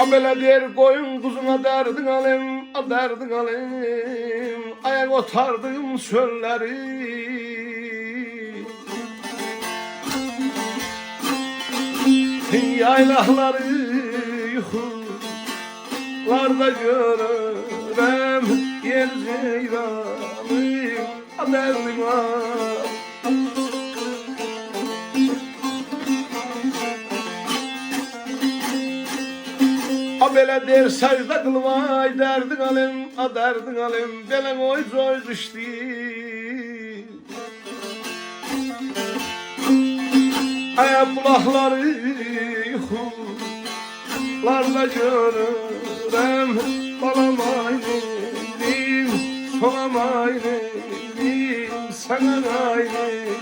Abele der koyun kuzuna derdin alim, derdin alim. Ayak otardım çölleri. Yaylakları yukarılarda görürüm. Yer ceylanım, derdim alim. Abele der sajda kılmay derdin alim, derdin alim. Belen oy zoy düştü. Ayak bulakları yukarılarda görürüm. Balam aynıyım, sonam aynıyım, sana aynıyım.